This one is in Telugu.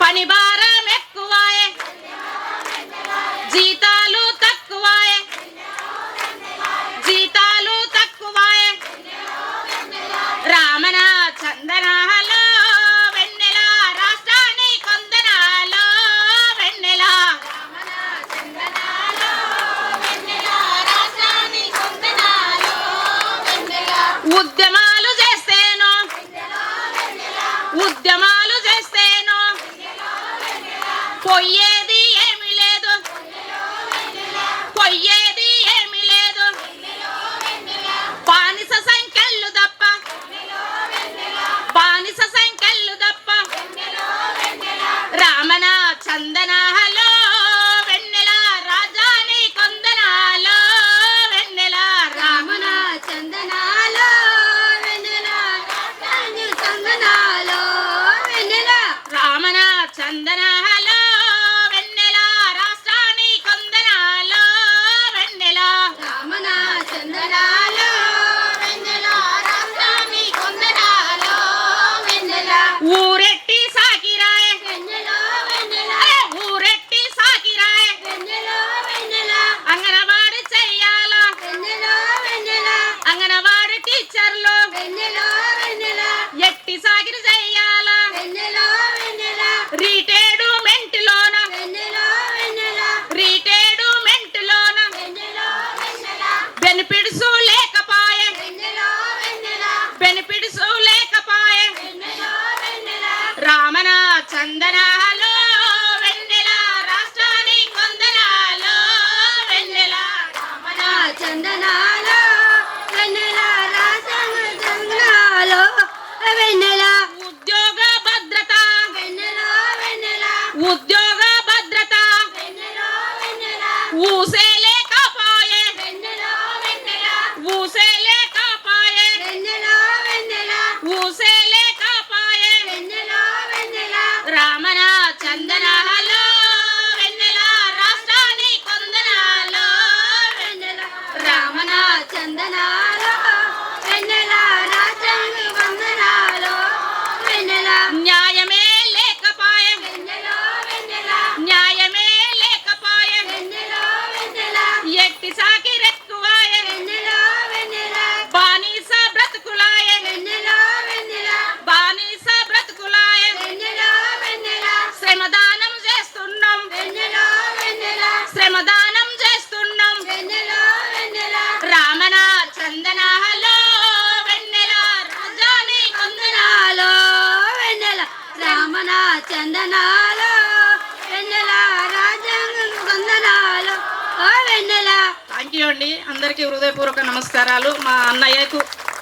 పని భారం ఎక్కువాయే, జీతాలు తక్కువాయే, జీతాలు తక్కువాయే. రామన చందనాలో వెన్నెల రాష్ట్రాన్ని కొందనాలో వెన్నెల. ఉద్యమాలు చేస్తేనో, ఉద్యమాలు చేస్తేనో పొయ్యేది ఏమి లేదు, పొయ్యేది ఏమి లేదు. బానిస సంఖ్యలు తప్ప, బానిస సంఖ్యలు తప్ప. రామన చందనాలో వెన్నెల రాజాని కొందనాలో వెన్నెల. రామన చందనాలో వెన్నెల రాజాని కొందనాలో వెన్నెల. రామన చందనాలో వెన్నెల రాష్ట్రాని కొందనాలో వెన్నెల. రామన చందనాలో వెన్నెల రాజాని కొందనాలో వెన్నెల. ఊరెట్టి సాకిరాయే, వెన్నెల వెన్నెల ఊరెట్టి సాకిరాయే. వెన్నెల వెన్నెల అంగనవాడి చెయ్యాలా, వెన్నెల వెన్నెల అంగనవాడి టీచర్లు వెన్నెల వెన్నెల ఎట్టి సాకిరి చెయ్యాలా. వెన్నెల వెన్నెల రీటైర్మెంట్లోన, వెన్నెల వెన్నెల రీటైర్మెంట్లోన వెన్నెల వెన్నెల బెనిఫిట్స్ లేకపాయే, వెన్నెల వెన్నెల బెనిఫిట్స్ లేకపాయే. వెన్నెల వెన్నెల రామన చందనాలో వెన్నెల రాష్ట్రాని కొందనాలో వెన్నెల. రామన చందనాలో వెన్నెల రాజాని చందనాలో వెన్నెల. ఉద్యోగ భద్రత, వెన్నెల వెన్నెల ఉద్యోగ భద్రత వెన్నెల వెన్నెల ఊసే లేకపాయే, వెన్నెల వెన్నెల ఊసే లేకపాయే, వెన్నెల వెన్నెల ఊసే లేకపాయే. వెన్నెల వెన్నెల రామన చందనాలో వెన్నెల రాష్ట్రాని కొందనాలో వెన్నెల. రామన చందనాలో వెన్నెల రాజాని వందనాలో వెన్నెల. న్యాయమే లేకపాయే, వెన్నెల వెన్నెల న్యాయమే లేకపాయే. వెన్నెల వెన్నెల ఎట్టి సాకిరెక్కువాయే, వెన్నెల వెన్నెల బానిస బ్రతుకులాయే, వెన్నెల వెన్నెల బానిస బ్రతుకులాయే. వెన్నెల వెన్నెల శ్రమదానం చేస్తున్నాం, వెన్నెల వెన్నెల శ్రమదానం చేస్తున్నాం. వెన్నెల వెన్నెల రామన చందనాలో వెన్నెల రాజాని కొందనాలో వెన్నెల. రామన చందనాలో వెన్నెల రాజాని వందనాలో వెన్నెల. థ్యాంక్ యూ అండి. అందరికీ హృదయపూర్వక నమస్కారాలు. మా అన్నయ్యకు